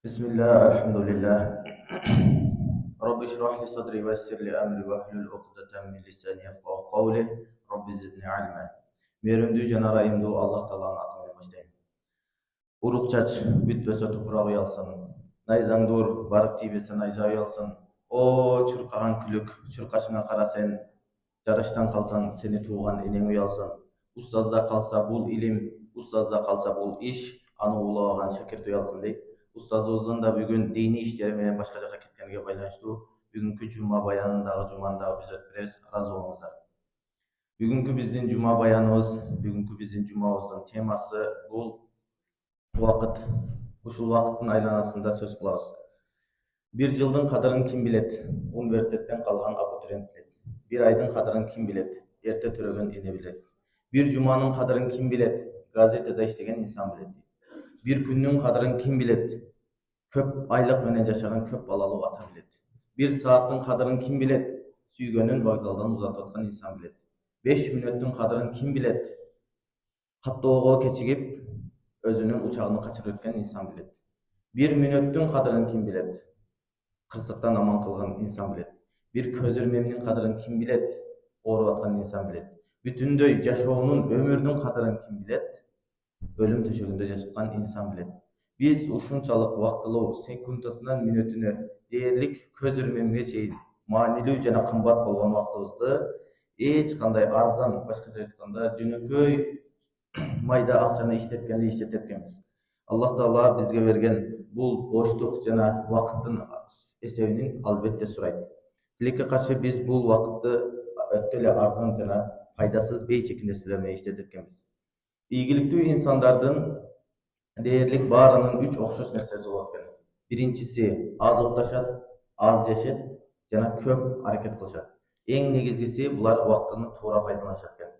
بسم الله الحمد لله رب اشرح لي صدري ويسر لي امري واحلل عقدة من لساني يفقهوا قولي رب زدني علما. Мейірімді жана райымды Аллах Тааланын атымен баштайм. Урук чач бүтпөсө тупурак уялсын. Найзаңдуур барып тийбесе найза уялсын. О чуркаган күлүк, чуркашыңа кара сен. Жараштан калсаң сени тууган энең уялсын. Устазда калса бул илим, устазда калса бул иш, аны улабаган шакирт уялсын дейт. Устазыбыздын да бүгүн дини иштери менен башка жака кеткенге байланыштуу бүгүнкү жума баянындагы жумандагы биз өтүп беребиз. Ыраазы болуңуздар. Бүгүнкү биздин жума баяныбыз, бүгүнкү биздин жумабыздын темасы бул убакыт. Ушул убакыттын айланасында сөз кылабыз. Бир жылдын кадырын ким билет? Университеттен калган абитуриент билет. Бир айдын кадырын ким билет? Эрте төрөгөн эне билет. Бир жуманын кадырын ким билет? Газетада иштеген инсан билет. Бир күндүн кадырын ким билет? Көп айлык менен жашаган көп балалуу ата билет. Бир сааттын кадырын ким билет? Сүйгөнүн вокзалдан узатып аткан инсан билет. 5 мүнөттүн кадырын ким билет? Каттоого кечигип, өзүнүн учагын качырып өткөн инсан билет. 1 мүнөттүн кадырын ким билет? Кырсыктан аман кылган инсан билет. Бир көз ирмемдин кадырын ким билет? Ооруп аткан инсан билет. Бүтүндөй жашоонун, өмүрдүн кадырын ким билет? Өлүм төшөгүндө жаткан инсан билет. Биз ушунчалык вактылуу секундасынан мүнөтүнө дээрлик көз ирмемге чейин маанилүү жана кымбат болгон убактыбызды эч кандай арзан, башкача айтканда жөнөкөй майда акчаны иштетет экенбиз. Аллах Таала бизге берген бул боштук жана вакыттын эсебин албетте сурайт. Тилекке каршы биз бул вакытты өтө эле арзан жана пайдасыз бейчеки нерселер менен иштетет экенбиз. Ийгиликтүү инсандардын дээрлик баарынын 3 окшош нерсеси болот экен. Биринчиси аз укташат, аз жешет жана көп аракет кылышат. Эң негизгиси булар убактыны туура пайдаланышат экен.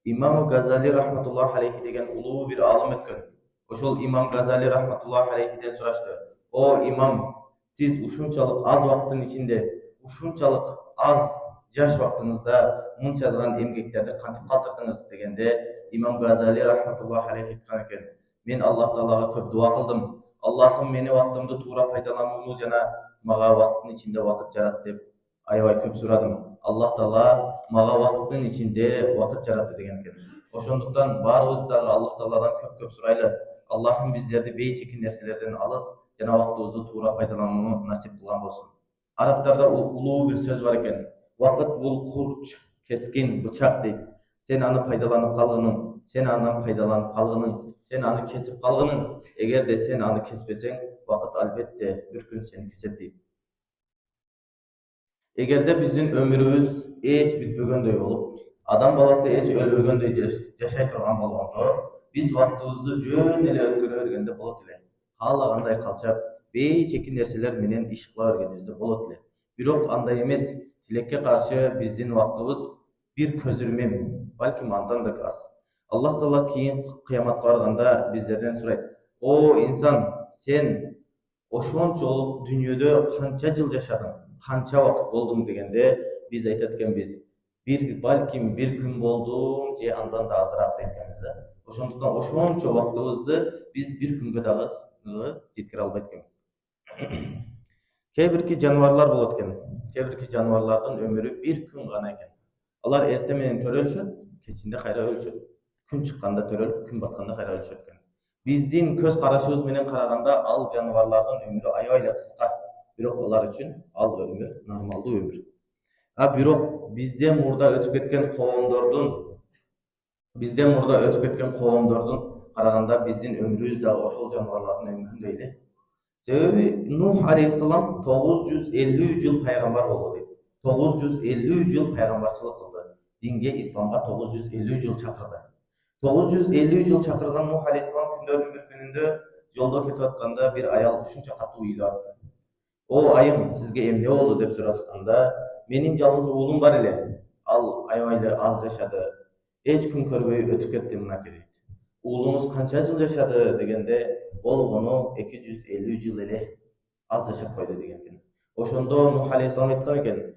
Имам Газали рахматуллахи алейхи деген улуу бир алым өткөн. Ошол Имам Газали рахматуллахи алейхиден сурашты: "О имам, сиз ушунчалык аз убакыттын ичинде, ушунчалык аз жаш убактыңызда мынчадан эмгектерди кантип калтырдыңыз?" дегенде Имам Газали рахматуллахи алейхи айткан экен: "Мен Аллах Таалага көп дуа кылдым. Аллахым мени убактымды туура пайдаланууну жана мага убакыттын ичинде убакыт жарат деп аябай көп сурадым. Аллах Таала мага убакыттын ичинде убакыт жаратты" деген экен. Ошондуктан баарыбыз дагы Аллах Тааладан көп сурайлы. Аллахым биздерди бейчеки нерселерден алыс жана убактыбызды туура пайдаланууну насип кылган болсун. Арабтарда улуу бир сөз бар экен: "Убакыт бул курч, кескин бычак" дейт. Сен аны пайдаланып калгының, сен андан пайдаланып калгының, сен аны кесип калгының. Эгерде сен аны кеспесең, убакыт албетте бир күн сени кесет дейт. Эгерде биздин өмүрүбүз эч бүтпөгөндөй болуп, адам баласы эч өлбөгөндөй жашай турган болгондо, биз убактыбызды жөн эле өткөрө бергенде болот эле. Каалагандай калчап, бейчеки нерселер менен иш кыла бергенибизде болот эле. Бирок андай эмес. Тилекке каршы биздин убактыбыз бир көз ирмем, балким андан да аз. Аллах Таала кийин кыяматка барганда биздерден сурайт: "О инсан, сен ошончолук дүйнөдө канча жыл жашадың, канча убакыт болдуң?" дегенде биз айтат экенбиз: балким бир күн болдум же андан да азыраак дейт экенбиз да. Ошондуктан ошончо убактыбызды биз бир күнгө дагы жеткире албайт экенбиз. Кээ бирки жаныбарлар болот экен. Кээ бирки жаныбарлардын өмүрү бир күн гана экен. Алар эрте менен төрөлүшөт, кечинде кайра өлүшөт. Күн чыкканда төрөлүп, күн батканда кайра өлүшөт экен. Биздин көз карашыбыз менен караганда ал жаныбарлардын өмүрү аябай эле кыска. Бирок алар үчүн ал өмүр нормалдуу өмүр. Бирок бизден мурда өтүп кеткен коомдордун караганда биздин өмүрүбүз дагы ошол жаныбарлардын өмүрүндөй эле. Себеби Нух алейхиссалам 950 жыл пайгамбар болду дейт. 950 жыл пайгамбарчылык кылды. Динге, исламга 950 жыл чакырды. 950 жыл чакырган Нух алейхиссалам күндөрдүн бир күнүндө жолдо кетип атканда бир аял ушунча катуу ыйлап атты. "О айым, сизге эмне болду?" деп сурашканда, "Менин жалгыз уулум бар эле. Ал аябай эле аз жашады. Эч күн көрбөй өтүп кетти мынакей" дейт. "Уулуңуз канча жыл жашады?" дегенде, "Болгону 250 жыл эле. Аз жашап койду" деген экен. Ошондо Нух алейхиссалам айткан экен: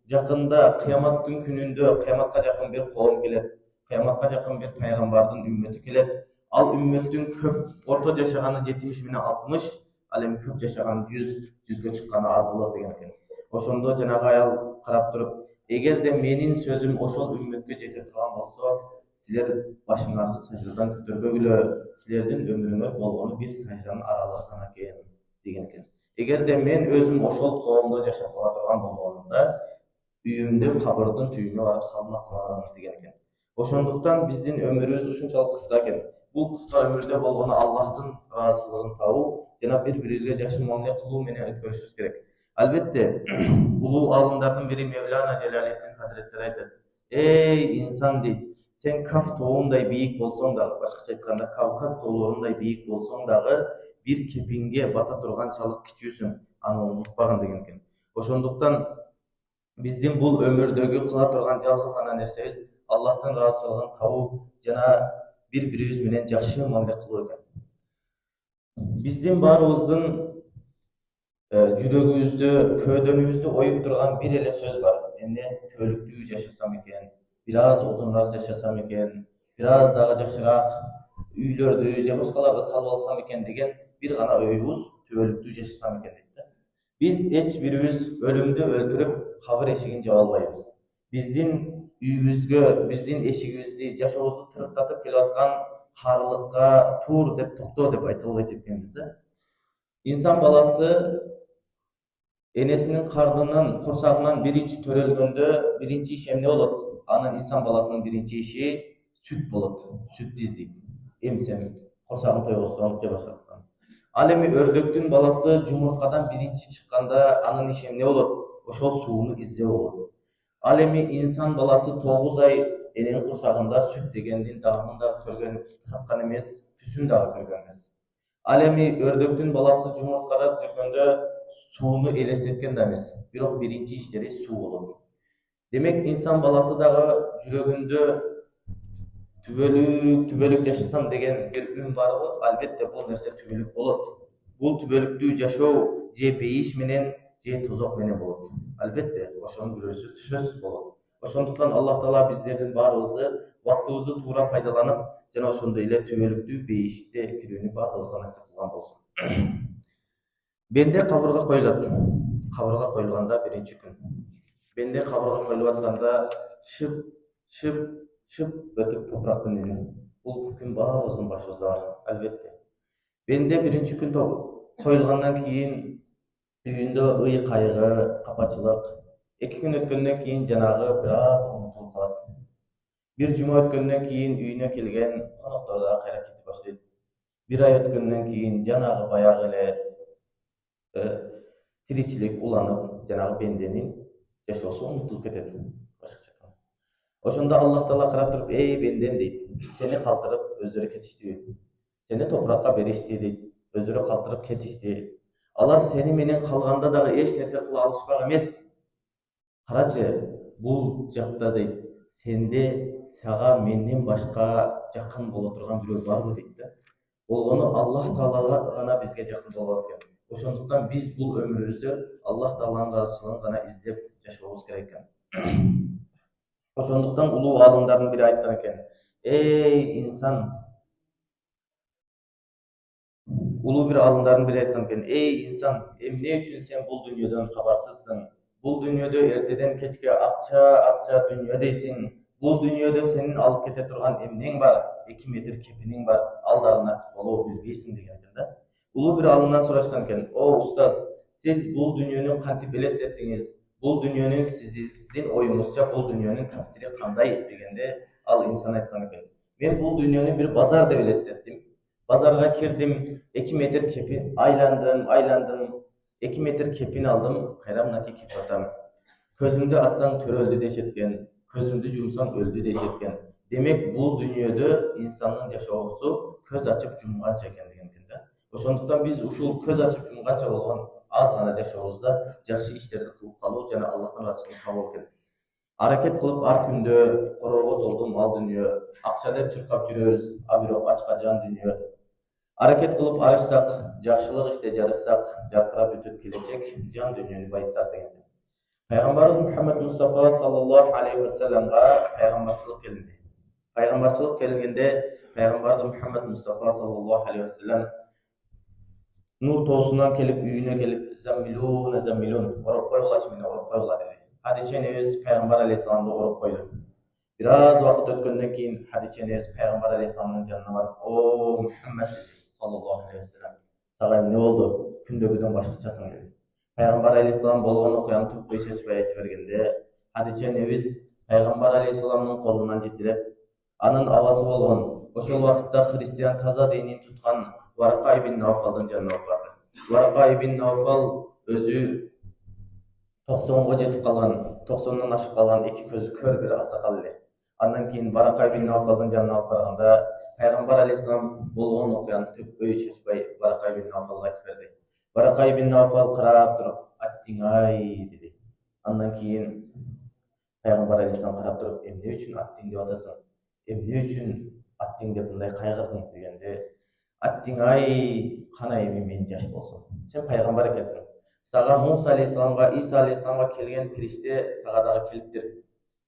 "Жакында кыяматтын күнүндө кыяматка жакын бир коом келет. Кыяматка жакын бир пайгамбардын үммөтү келет. Ал үммөттүн көп орто жашаганы 70 менен 60, ал эми көп жашаган 100 чыкканы аз болот деген экен. Ошондо жанагы аял карап туруп, эгерде менин сөзүм ошол үммөткө жете турган болсо, силер башыңарды саждадан көтөрбөгүлө, силердин өмүрүңөр болгону бир сажданын аралыгы гана экен деген экен. Эгерде мен өзүм ошол коомдо жашап кала турган болгонумда, үйүмдү кабырдын түбүнө барып салмакмын деген экен. Ошондуктан биздин өмүрүбүз ушунчалык кыска экен. Бул кыска өмүрдө болгону Аллахтын ыраазычылыгын табуу жана бири-бирибизге жакшы мамиле кылуу менен өткөрүшүбүз керек. Албетте, улуу аалымдардын бири Мевлана Желалеттин Хазреттери айтат: "Эй инсан дейт, сен Каф тоогундай бийик болсоң дагы, башкача айтканда Кавказ тоолорундай бийик болсоң дагы, бир кепинге бата турганчалык кичүүсүң, аны унутпагын" деген экен. Ошондуктан биздин бул өмүрдөгү кыла турган жалгыз гана нерсебиз Аллахтын ыраазычылыгын табуу жана бири-бирибиз менен жакшы мамиле кылуу экен. Биздин баарыбыздын жүрөгүбүздө, көөдөнүбүздү оюп турган бир эле сөз бар. Эмне түбөлүктүү жашасам экен, бир аз узунараак жашасам экен, бир аз дагы жакшыраак үйлөрдү же башкаларды салып алсам экен деген бир гана оюбуз түбөлүктүү жашасам экен дейт да. Биз эч бирибиз өлүмдү өлтүрүп кабыр эшигин жаба албайбыз. Биздин үйүбүзгө, биздин эшигибизди, жашообузду тырыктатып келип аткан каарылыкка тур деп, токто деп айта албайт экенбиз да. İnsan balası enesinin karnından, kursağından birinci törölgöndө birinci iş emne bolot? Anın insan balasının birinci işi süt bolot. Süt dizdik. Emsem, kursağın toygosturan je başkasından. Al эми ördöktün balası jumurtkadan birinci çıkkanda anın işi emne bolot? Oşol suunu izde bolot. Al эми insan balası 9 ay enenin kursağında süt degендин дагын да көргөн таткан эмес, түсүн дагы көргөн эмес. Ал эми ördöktün balası жумурткада жүргөндө сууну элестеткен да эмес. Бирок биринчи иштери суу болот. Демек инсан баласы дагы жүрөгүндө түбөлүк жашасам деген бир үн барбы? Албетте бул нерсе түбөлүк болот. Бул түбөлүктүү жашоо же бейиш менен же тозок менен болот. Албетте ошонун бирөөсү сөзсүз болот. Ошондуктан Аллах Таала биздердин баарыбызды убактыбызды туура пайдаланып, жана ошондой эле түбөлүктүү бейишикте кирүүнү баардыгыбызга насип кылган болсун. Бенде кабырга коюлат. Кабырга коюлганда биринчи күн. Бенде кабырга коюлуп атканда шып өтүп топурактын үнү. Бул күн баарыбыздын башыбызда бар, албетте. Бенде биринчи күн коюлгандан кийин үйүндө ый кайгы, капачылык. 2 күн өткөндөн кийин жанагы бир аз унутулуп калат. Bir cuma ötkөндөн кийин үйүнө келген коноктор да кайра кетип баштайт. Bir ай өткөндөн кийин жанагы баягы эле тиричилик уланып, жанагы бенденин жашоосу унутулуп кетет. Ошондо Аллах Таала карап туруп, эй бендем дейт, сени калтырып өздөрү кетиштиби? Сени топуракка беришти дейт, өздөрү калтырып кетишти. Алар сени менен калганда дагы эч нерсе кыла алышпак эмес. Карачы, бул жакта дейт, сенде сага менден башка жакын боло турган бирөө барбы дейт да. Болгону Аллах Таалага гана бизге жакын болот экен. Ошондуктан биз бул өмүрүбүздө Аллах Тааланын ыраазычылыгын гана издеп жашообуз керек экен. Ошондуктан улуу аалымдардын бири айткан экен: "Эй инсан, улуу бир аалымдардын бири айткан экен: "Эй инсан, эмне үчүн сен бул дүйнөдөн кабарсызсың? Бул дүйнөдө эртеден кечке акча дүйнө дейсиң. Бул дүйнөдө сенин алып кете турган эмнең бар? 2 метр кепиниң бар. Ал дагы насип болобу билбейсиң" деген экен да. Улуу бир аалымдан сурашкан экен: "О устаз, сиз бул дүйнөнү кантип элестеттиңиз? Бул дүйнөнүн сиздин оюңузча бул дүйнөнүн тафсири кандай?" дегенде ал инсан айткан экен: "Мен бул дүйнөнү бир базар деп элестеттим. Базарга кирдим, 2 метр кепин айландым, 2 метр кепин алдым, кайра мынакей кетип атам. Көзүңдү ачсаң төрөлдү дешеткен, көзүңдү жумсаң өлдү дешеткен. Демек бул дүйнөдө инсандын жашоосу көз ачып жумганча экен" деген экен да. Ошондуктан биз ушул көз ачып жумганча болгон аз гана жашообузда жакшы иштерди кылып калуу жана Аллахтын ыраазычылыгын табуу экен. Аракет кылып ар күндө короого толду мал дүйнө, акча деп чуркап жүрөбүз, а бирок ачка жан дүйнө. Аракет кылып арышсак, жакшылык иште жарышсак, жаркырап өтөт келечек, жан дүйнөнү байытсак деген. Пайгамбарыбыз Мухаммад Мустафа саллаллаху алейхи ва салламга пайгамбарчылык келинди. Пайгамбарчылык келгенде пайгамбарыбыз Мухаммад Мустафа саллаллаху алейхи ва саллам Nur toğusundan kelip üyüne kelip zammilun zammilun orup koygulaç meni orup koygula dedi. Hadiçeniz Peygamber Aleyhisselam'da orup koydu. Biraz vakit ötkenden keyin Hadiçeniz Peygamber Aleyhisselam'ın yanına varıp o Muhammed dedi sallallahu aleyhi ve sellem. Sağa ne oldu? Kündögüden başkaçasın dedi. Peygamber Aleyhisselam bolğan okuyan tüpbey çeçbey aytып bергende Hadiçeniz Peygamber Aleyhisselam'ın kolundan jetilep anın avası bolğan oşol vakitda Hristiyan taza dinin tutkan Varaka ibn Nawfal'dan janına bardı. Varaka ibn Nawfal özü 90'ga jetip kalgan, 90'dan aşıp kalgan iki közü kör bir aksakal ele. Andan keyin Varaka ibn Nawfal'dan janına alıp barganda Peygamber Aleyhisselam bolğan okuyan tökböy çeçpey Varaka ibn Nawfal'a aytып berdi. Varaka ibn Nawfal qarap turup "Atting-ay" dedi. Andan keyin Peygamber Aleyhisselam qarap turup "Emne üçin atting dep atasың? Emne üçin atting dep bunday kaygırdың?" degende Atting-ay kanay men jaş bolsun. Sen peygamber ekensin. Sağa Musa Aleyhisselam'a, İsa Aleyhisselam'a kelgen pirişte sağa dağı keliptir.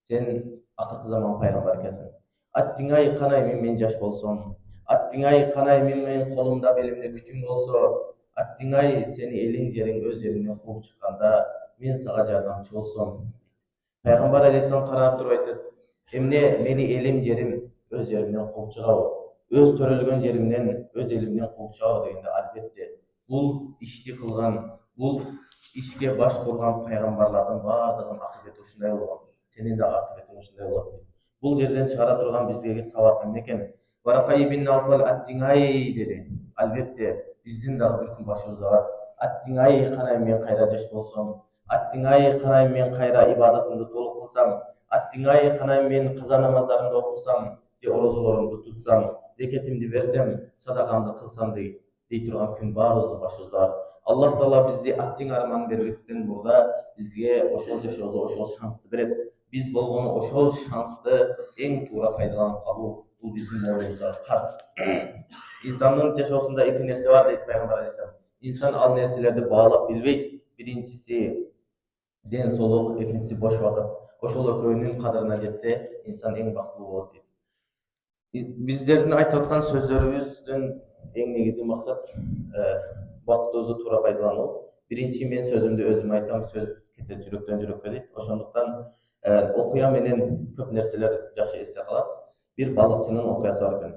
Sen akırkı zaman peygamber ekensin. Atting-ay kanay men jaş bolsun. Atting-ay kanay men kolumda belimde küçüğüm bolsa. Atting-ay seni elin jerin öz yerinden kууp çıkkanda men sağa jardamçı bolsam. Peygamber Aleyhisselam karap turup aytат. Emne meni elim jerim öz yerimden kууp чыгабы? Öz törөлgөн jerimden, öz elimden kууp чыгабы degende albatta bul işti kılgan, bul işke baş kurgan peygamberlardan bardığın akıbeti uşunday bolgan. Senin de akıbeti uşunday bolot. Bul жерден чыгара турган bizge сабак эмне экен? Varaka ibn Nawfal atting-ay dedi. Albatta bizdin dagы bir gün başımızda var. Atting-ay kanay men kayra jaş bolsam. Atting-ay kanay men kayra ibadatımды толук кылсам. Atting-ay kanay men kaza namazlarımды окусам, же орозолорумду тутсам, зекетимди берсем, садакамды кылсам дей турган күн баарыбыздын башыбызда бар. Аллах Таала бизди аттиң арман бербектен мурда бизге ошол жашоодо ошол шансты берет. Биз болгону ошол шансты эң туура пайдаланып калуу бул биздин мойнубузда карыз. İnsanın жашоосунда эки нерсе бар дейт Пайгамбар Алейхиссалам. İnsan ал нерселерди баалап билбейт. Биринчиси ден соолук, экинчиси бош вакыт. Ошол экөөнүн кадырына жетсе, инсан эң бактылуу болот дейт. Биздердин айтып аткан сөздөрүбүздүн эң негизги максат вакытыбызды туура пайдалануу. Биринчи мен сөзүмдү өзүм айтам, сөз кетет жүрөктөн жүрөккө дейт. Ошондуктан окуя менен көп нерселер жакшы эсте калат. Bir balıkçının okuyası var ekan.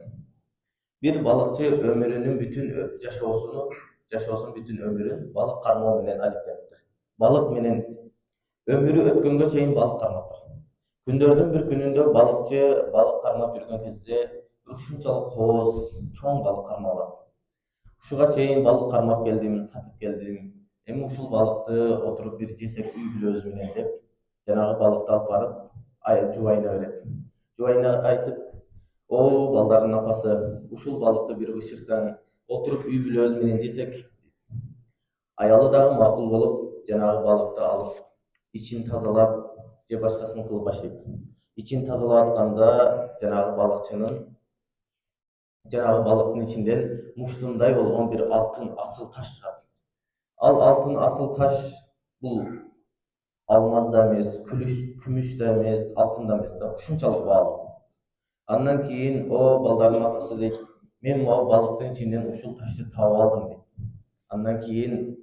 Bir balıkçı ömrünün bütün yaşoosун bütün ömrün balık karmao menен алектенипtir. Balık menен ömrü ötkөнгө чейин balık кармаптыр. Күндөрдүн bir күнүндө balıkçı balık кармап жүргөн кезде ушунчалык кооз, чоң balık кармап алат. Ушуга чейин balık кармап келдим, сатып келдим. Эми ушул балыкты отуруп bir жесек үй бүлөбүз менен деп, жанагы балыкты алып барып, жубайына берет. Жубайына айтып, "О, балдардын апасы, ушул балыкты bir бышырсаң, отуруп үй бүлөбүз менен жесек." Аялы дагы макул болуп, жанагы балыкты алып, ичин тазалап, же башкасын кылып баштайт. İçin тазалап атканда, жанагы балыктын ичинден муштундай болгон bir алтын асыл таш чыгат. Ал алтын асыл таш бул алмаз да эмес, күмүш да эмес, алтын да эмес, ушунчалык баалуу. Андан кийин о балдардын атасы дейт, мен могу балыктын ичинен ушул ташты таап алдым дейт. Андан кийин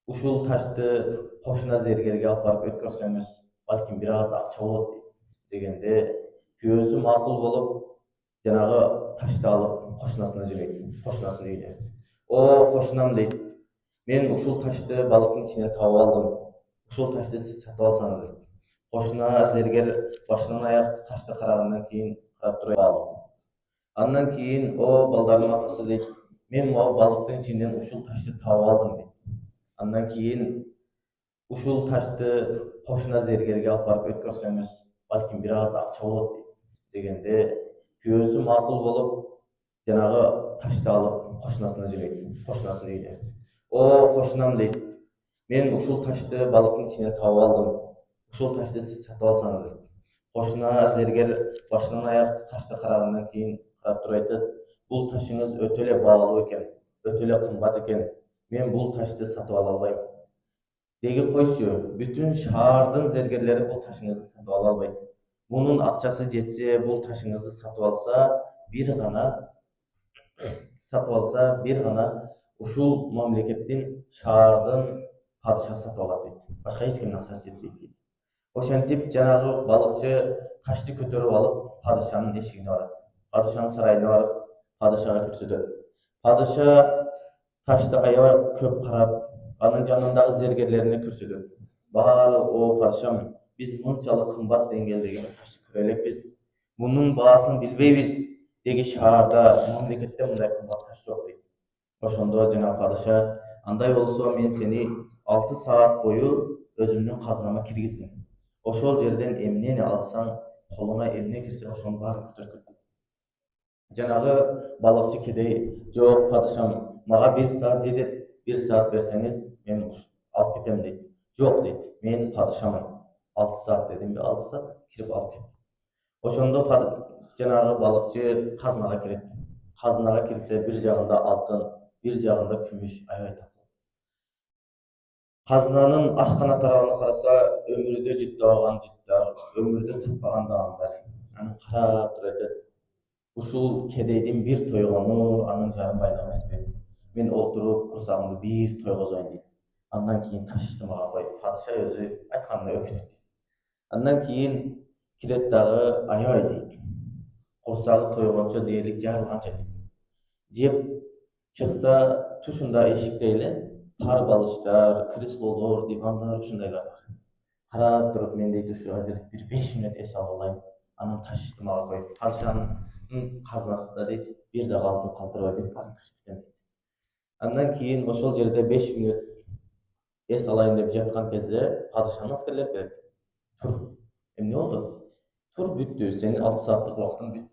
ушул ташты кошуна зергерге алып барып өткөрсөңүз, балким бир аз акча болот дегенде, күйөөсү макул болуп, жанагы ташты алып кошунасына жибейт, кошунасынын үйүнө. О кошунам дейт, мен ушул ташты балыктын ичинен таап алдым. Ушул ташты сиз сатып алсаңыз дейт. Кошуна зергер башынан аяк ташты карагандан кийин карап туруп, андан кийин о балдардын атасы дейт, мен могу балыктын ичинен ушул ташты таап алдым дейт. Андан кийин ушул ташты кошуна зергерге алып барып өткөрсөңүз, балким бир аз акча болот дегенде, күйөөсү макул болуп, жанагы ташты алып кошунасына жибейт, кошунасынын үйүнө. О кошунам дейт, мен ушул ташты балыктын ичинен таап алдым. Ушул ташты сиз сатып алсаңыз дейт. Кошуна зергер башынан аяк ташты карагандан кийин карап туруп айтат, бул ташыңыз өтө эле баалуу экен, өтө эле кымбат экен. Мен бул ташты сатып ала албайм. Деги койчу, бүтүн шаардын зергерлери бул ташыңызды сатып ала албайт. Мунун акчасы жетсе, бул ташыңызды сатып алса, бир гана ушул мамлекеттин шаардын падышасы сатып алат дейт. Башка эч кимдин акчасы жетпейт дейт. Ошентип жанагы балыкчы ташты көтөрүп алып падышанын эшигине барат. Падышанын сарайына барып, падышага көрсөтөт. Падыша ташты аябай көп карап, анын жанындагы зергерлерине көрсөтөт. Баары, о падышам, биз мынчалык кымбат деңгээлдеги ташты көрө элекпиз. Мунун баасын билбейбиз. Деги шаарда, мамлекетте мындай кымбат таш жок дейт. Ошондо жанагы падыша, андай болсо мен сени 6 саат бою өзүмдүн казынама киргиздим. Ошол жерден эмнени алсаң, колуңа эмне кирсе ошонун баарын көтөрүп кет. Жанагы балыкчы кедей, жок падышам, мага 1 саат жетет. 1 саат берсеңиз, мен алып кетем дейт. Жок дейт, мен падышамын. 6 саат дедимби, 6 саат кирип алып кет. Ошондо жанагы балыкчы казынага кирет. Казынага кирсе, бир жагында алтын, бир жагында күмүш аябай тапкыр. Казынанын ашкана тарабына караса, өмүрүдө жыттабаган жыттар, өмүрүдө татпаган даамдар. Аны карап туруп айтат: ушул кедейдин бир тойгону анын жарым байлыгы эмеспи? Мен олтуруп курсагымды бир тойгозоюн дейт. Андан кийин ташты мага кой. Падыша өзү айтканына өкүнөт. Андан кийин кирет дагы аябай жейт. Курсагы тойгончо дээрлик жарылганча жеп чыкса, тушунда эшикте эле пар балыштар, креслолор, дивандар ушундайлар бар. Карап туруп мен дейт ушу азыр бир 5 мүнөт эс алып алайын. Анан ташты мага кой. Падышанын казынасында дейт, бир дагы алтын калтырбай бир парың таш битем дейт. Андан кийин ошол жерде 5 мүнөт эс алайын деп жаткан кезде падышанын аскерлери келет. Тур. Эмне болду? Тур, бүттү. Сенин 6 сааттык убактың бүттү.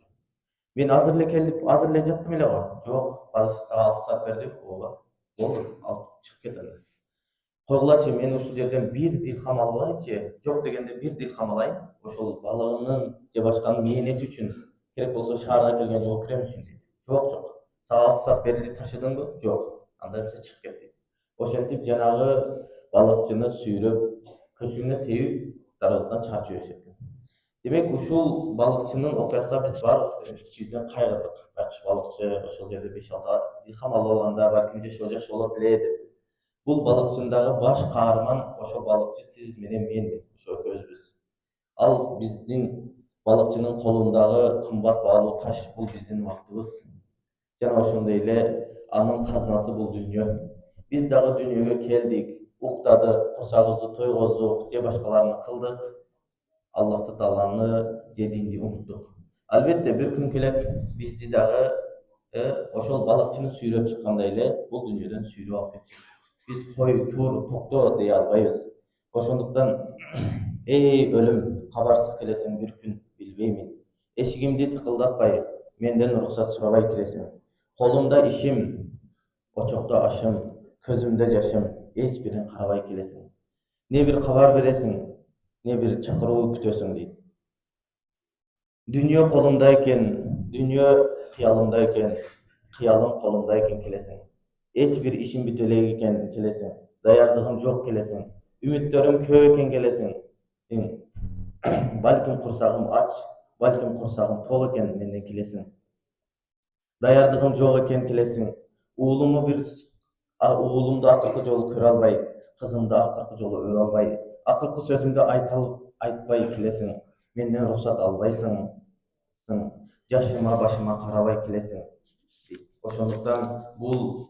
Мен азыр эле келип, азыр эле жаттым эле го. Жок, падыша сага 6 саат берди. Ооба. Болду, алып чыгып кет анда. Койгулачы, мен ушул жерден бир дирхам алып алайынчы. Жок дегенде бир дирхам алайын. Ошол балыгымдын же башканын мээнети үчүн керек болсо шаарга келген жолу кирем үчүн дейт. Жок. Сага 6 саат берилди, ташыдыңбы? Жок. Анда эмсе чыгып кет дейт. Ошентип жанагы балыкчыны сүйрөп, көчүнө теюп, дарбазадан чыгарып жиберишет экен. Демек, ушул балыкчынын окуясына биз баарыбыз ичибизден кайгырдык. Балыкчы ошол жерде 5-6 дирхам алып алганда балким жакшы болот эле деп. Бул балыкчындагы баш каарман ошол балыкчы сиз менен мен, ошо экөөбүз. Ал биздин балыкчынын колундагы кымбат баалуу таш, бул биздин убактыбыз. Жана ошондой эле анын казынасы бул дүйнө. Биз дагы дүйнөгө келдик, уктадык, курсагыбызды тойгоздук, же башкаларны кылдык. Аллах Тааланы же динди унуттук. Албетте бир күн келет, бизди дагы ошол балыкчыны сүйрөп чыккандай эле бул дүйнөдөн сүйрөп алып кетишет. Биз кой, тур, токто дей албайбыз. Ошондуктан эй өлүм, кабарсыз келесиң бир күн, билбеймин. Эшигимди тыкылдатпай, менден уруксат сурабай киресиң. Колумда ишим, очокто ашым, көзүмдө жашым, эч бирин карабай келесиң. Не бир кабар бересиң, не бир чакыруу күтөсүң дейт. Дүйнө колумда экен, дүйнө кыялымда экен, кыялым колумда экен келесиң. Эч бир ишим бүтө элек экен келесиң. Даярдыгым жок келесиң. Үмүттөрүм көп экен келесиң. Балким курсагым ач, балким курсагым ток экен менден келесиң. Даярдыгым жок экен келесиң. Уулумду акыркы жолу көрө албай, кызымды акыркы жолу өрө албай, акыркы сөзүмдү айтпай келесиң. Менден уруксат албайсың. Жашыма, башыма карабай келесиң. Ошондуктан бул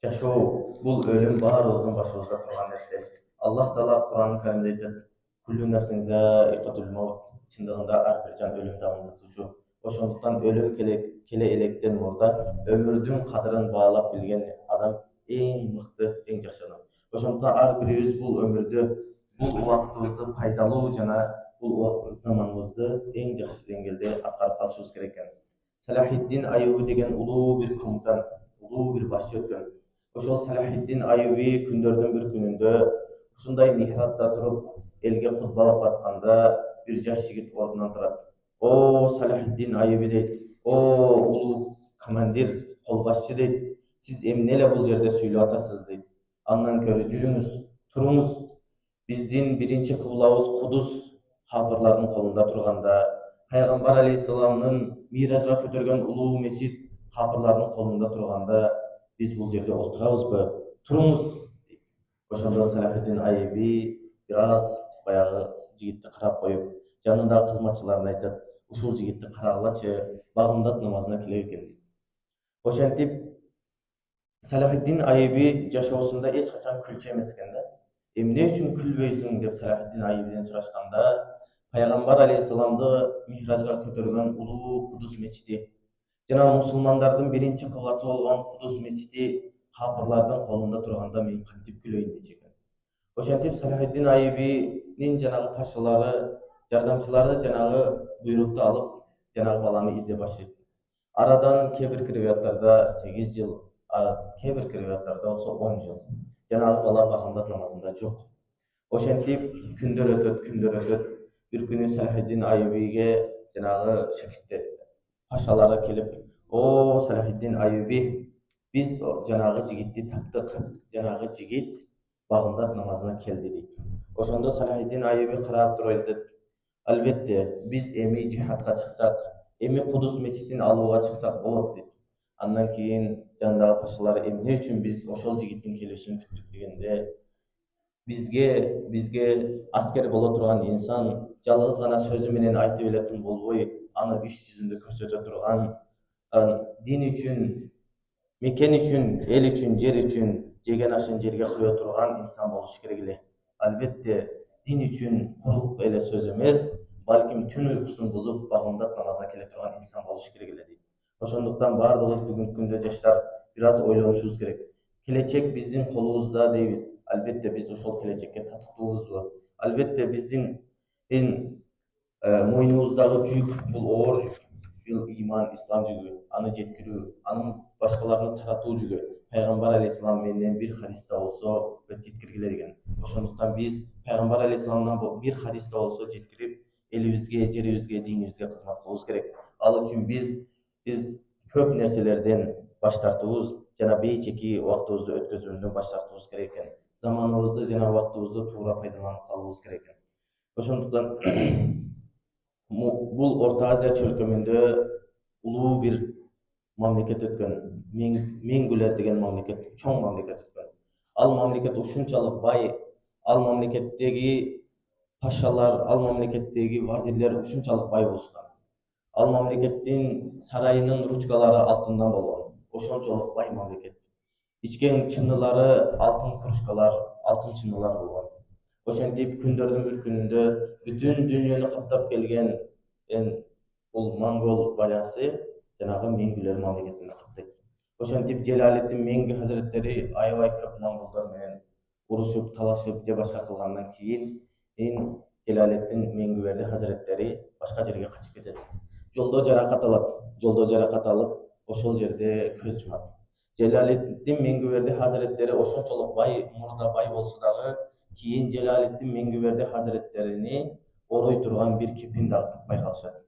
жашоо, бул өлүм баарыбыздын башыбызда турган нерсе. Аллах Таала Кур'ан-ы Каримде айтат: "Куллу нафсин заикатул маут." Чындыгында ар бир жан өлүм тагындырчу. Ошондуктан өлүм келе электен мурда өмүрдүн кадырын баалап билген адам эң мыкты, эң жакшы адам. Ошондуктан ар бирибиз бул өмүрдө бул убактыбызды пайдалуу жана бул заманыбызды эң жакшы деңгээлде аткарып калышыбыз керек экен. Салахиддин Аюби деген улуу бир комутан, улуу бир башчы өткөн. Ошол Салахиддин Аюби күндөрдүн бир күнүндө ушундай михрабта туруп элге кутба окуп атканда бир жаш жигит ордунан турат. О Салахиддин Аюби дейт. О улуу командир, колбашчы дейт. Сиз эмне эле бул жерде сүйлөп атасыз дейт. Андан көрө жүрүңүз, туруңуз. Биздин биринчи кыблабыз Кудус капырлардын колунда турганда, Пайгамбар алейхиссаламдын Миражга көтөргөн улуу мечит капырлардын колунда турганда, Биз бул жерде отурабызбы? Туруңуз. Ошондо Салахиддин Айыби бир аз баягы жигитти карап коюп, жанындагы кызматчыларына айтат, ушул жигитти карагылачы, багымдат намазына келет экен дейт. Ошентип Салахиддин Айыби жашоосунда эч качан күлчү эмес экен да. Эмне үчүн күлбөйсүң деп Салахиддин Айыбиден сурашканда, пайгамбар алейхисаламды михражга көтөргөн улуу Кудус мечити жана мусулмандардын биринчи кыбласы болгон Кудус мечити капырлардын колунда турганда мен кантип күлөйүн дечи экен. Ошентип Салахиддин Айыбинин жанагы пашалары, жардамчылары жанагы буйрукту алып, жанагы баланы издеп баштайт. Арадан кээ бир риваяттарда 8 жыл, кээ бир риваяттарда болсо 10 жыл. Жанагы бала багымдат намазында жок. Ошентип күндөр өтөт. Бир күнү Салахиддин Айыбиге жанагы шакирттер, пашалары келип, "О, Салахиддин Айыби, биз жанагы жигитти таптык. Жанагы жигит багымдат намазына келди" дейт. Ошондо Салахиддин Айыби карап туруп айтат, "Албетте, биз эми жихадка чыксак, эми Кудус мечитин алууга чыксак болот" дейт. Андан кийин жанындагы пашалар эмне үчүн биз ошол жигиттин келүүсүн күттүк дегенде, бизге аскер боло турган инсан жалгыз гана сөзү менен айтып эле тын болбой, аны иш жүзүндө көрсөтө турган, дин үчүн, мекен үчүн, эл үчүн, жер үчүн жеген ашын жерге кое турган инсан болуш керек эле. Албетте, дин үчүн курук эле сөз эмес, балким түн уйкусун бузуп багымдат намазына келе турган инсан болуш керек эле дейт. Ошондуктан баардыгыбыз бүгүнкү күндө жаштар бир аз ойлонушубуз керек. Келечек биздин колубузда дейбиз. Албетте биз ошол келечекке татыктуубузбу? Албетте биздин мойнубуздагы жүк бул оор жүк. Бул иман, ислам жүгү, аны жеткирүү, анын башкаларына таратуу жүгү. Пайгамбар алейхисалам менен бир хадисте болсо жеткиргиле деген. Ошондуктан биз пайгамбар алейхисаламдан бир хадисте болсо жеткирип, элибизге, жерибизге, динибизге кызмат кылабыз керек. Ал үчүн биз көп нерселерден баш тартыбыз жана бейчеки убактыбызды өткөзүүнөн баш тартыбыз керек экен. Заманыбызды жана убактыбызды туура пайдаланып калыбыз керек экен. Ошондуктан бул Орто Азия чөлкөмүндө улуу бир мамлекет өткөн. Меңгүлер деген мамлекет, чоң мамлекет өткөн. Ал мамлекет ушунчалык бай, ал мамлекеттеги пашалар, ал мамлекеттеги вазирлер ушунчалык бай болушкан. Ал мамлекеттин сарайынын ручкалары алтындан болгон. Ошончолук бай мамлекет. Ичкен чынылары алтын кружкалар, алтын чынылар болгон. Ошентип күндөрдүн бир күнүндө бүтүн дүйнөнү каптап келген бул монгол баласы жанагы меңгүлөр мамлекетине каптайт. Ошентип Желалеттин Меңги хазиреттери аябай көп монголдор менен урушуп, талашып же башка кылгандан кийин Желалеттин Меңгиберди хазиреттери башка жерге качып кетет. Жолдо жаракат алып, ошол жерде көз жумат. Желалеттин Меңгиберди хазиреттери ошончолук бай, мурда бай болсо дагы, кийин Желалеттин Меңгиберди хазиреттерини орой турган бир кепин дагы байкалышат.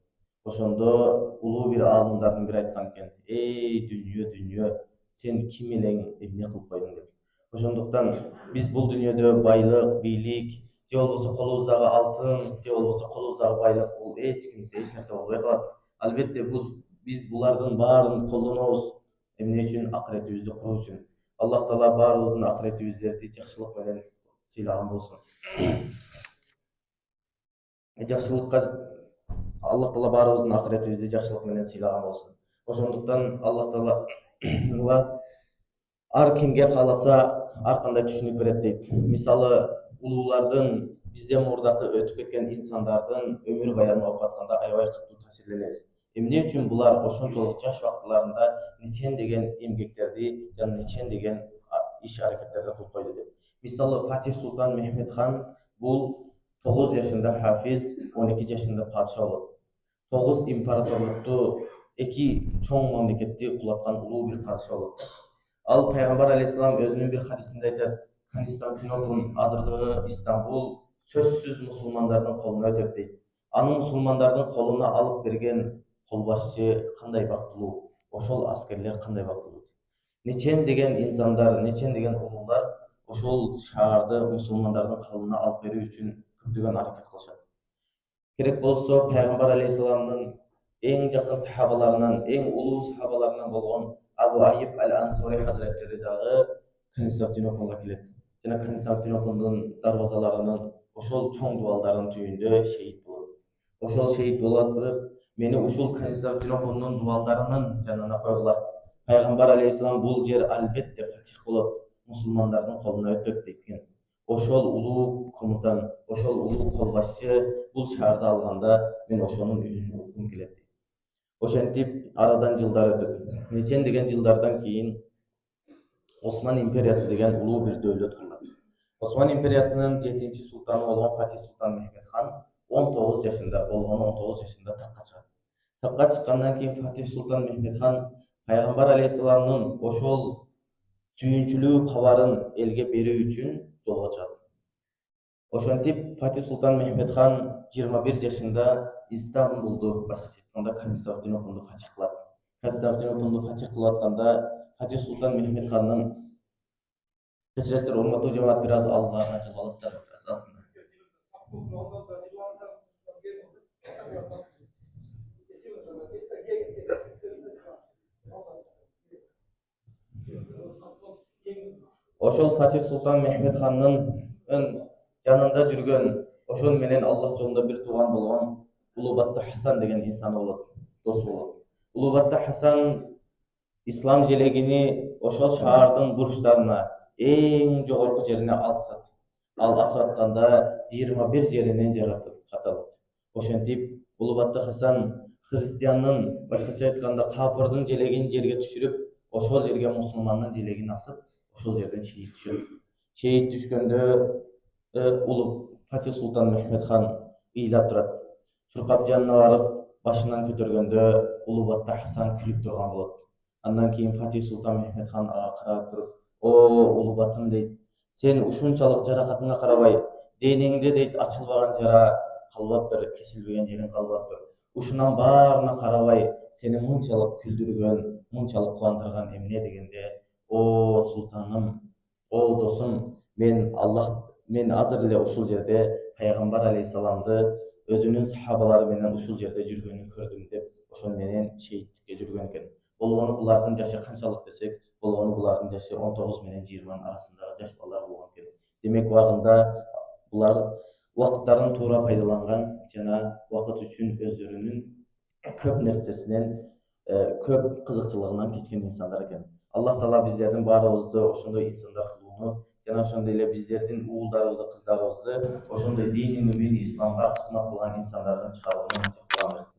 Ошондо улуу бир аалымдардын бири айткан экен, "Эй дүйнө, сен ким элең, эмне кылып койдуң" деп. Ошондуктан биз бул дүйнөдө байлык, бийлик, же болбосо колубуздагы алтын, же болбосо колубуздагы байлык бул эч нерсе болбой калат. Албетте биз булардын баарын колдонобуз. Эмне үчүн? Акыретибизди куруу үчүн. Аллах Таала баарыбыздын акыретибизди жакшылык менен сыйлаган болсун. Аллах Таала баарыбыздын акыретибизди жакшылык менен сыйлаган болсун. Ошондуктан Аллах Таала ар кимге кааласа ар кандай түшүнүк берет дейт. Мисалы, улуулардын, бизден мурдакы өтүп кеткен инсандардын өмүр баянын окуп атканда аябай катуу таасирленебиз. Эмне үчүн булар ошончолук жаш убактыларында нечен деген эмгектерди жана нечен деген иш аракеттерди кылып койду деп. Мисалы, Фатих Султан Мехмед хан бул 9 жашында хафиз, 12 жашында падыша болот. 9 императорлукту, 2 чоң мамлекетти кулаткан улуу бир падыша болот. Ал пайгамбар алейхисалам өзүнүн бир хадисинде айтат, Константинополь, азыркы Истанбул сөзсүз мусулмандардын колуна өтөт дейт. Аны мусулмандардын колуна алып берген колбашчы кандай бактылуу, ошол аскерлер кандай бактылуу. Нечен деген инсандар, нечен деген улуулар ошол шаарды мусулмандардын колуна алып берүү үчүн көптөгөн аракет кылышат. Керек болсо пайгамбар алейхисаламдын эң жакын сахабаларынан, эң улуу сахабаларынан болгон Абу Абу Айып Аль-Ансори Hazretleri дагы Константинопольга келет. Жана Константинополдун дарбазаларынын ошол чоң дубалдарынын түбүндө шейит болот. Ошол шейит болуп атып, мени ушул Константинополдун дубалдарынын жанына койгула. Пайгамбар алейхисалам бул жер албетте фатих болот, мусулмандардын колуна өтөт дейт. Ошол улуу комутан, ошол улуу кол башчы бул шаарды алганда мен ошонун үнүн угкум келет. Ошентип арадан жылдар өтөт. Нечен деген жылдардан кийин Осман империясы деген улуу бир дөөлөт курулат. Осман империясынын 7-чи султаны болгон Фатих Султан Мехмед хан 19 жашында такка чыгат. Такка чыккандан кийин Фатих Султан Мехмед хан пайгамбар алейхисаламдын ошол сүйүнчүлүү кабарын элге берүү үчүн жолго чыгат. Ошентип Фатих Султан Мехмед хан 21 жашында Истанбулду, башкача айтканда Константинополду фатих кылат. Константинополду фатих кылып атканда Фатих Султан Мехмед ханның кечиресиздер, урматтуу жамаат, бир аз алдыга жылып аласыздар аслында. Ошол Фатих Султан Мехмед ханның жанында жүргөн, ошол менен Аллах жолунда бир тууган болгон Улубатта Хасан деген инсан болот, дос болот. Улубатта Хасан ислам желегини ошол шаардын бурчтарына, эң жогорку жерине алсат. Ал асып атканда 21 жеринен жаратып каталат. Ошентип Улубатта Хасан христиандын, башкача айтканда капырдын желегин жерге түшүрүп, ошол жерге мусулмандын желегин асып, ошол жерден шейит түшөт. Шейит түшкөндө улуу Фатих Султан Мехмед хан ыйлап турат. Чуркап жанына барып, башынан көтөргөндө Улубатта Хасан күлүп турган болот. Андан кийин Фатих Султан Мехмед хан ага карап туруп, "О, улубатым" дейт, "Сен ушунчалык жаракатыңа карабай, денеңде" дейт, "ачылбаган жара калбаптыр, кесилбеген жериң калбаптыр. Ушунан баарына карабай, сени мынчалык күлдүргөн, мынчалык кубандырган эмне" дегенде, "О, султаным, о досум, мен азыр эле ушул жерде пайгамбар алейхисаламды өзүнүн сахабалары менен ушул жерде жүргөнүн көрдүм" деп, ошол менен шейиттикке жүргөн экен. Болгону булардын жашы канчалык десек, болгону булардын жашы 19 менен 20 арасындагы жаш балдар болгон экен. Демек убагында булар убакыттарын туура пайдаланган жана убакыт үчүн өздөрүнүн көп нерсесинен, көп кызыкчылыгынан кечкен инсандар экен. Аллах Таала биздердин баарыбызды ошондой инсандар кылууну жана ошондой эле биздердин уулдарыбызды, кыздарыбызды ошондой дини мөмин исламга кызмат кылган инсандардан чыгарууну насип кылабыз.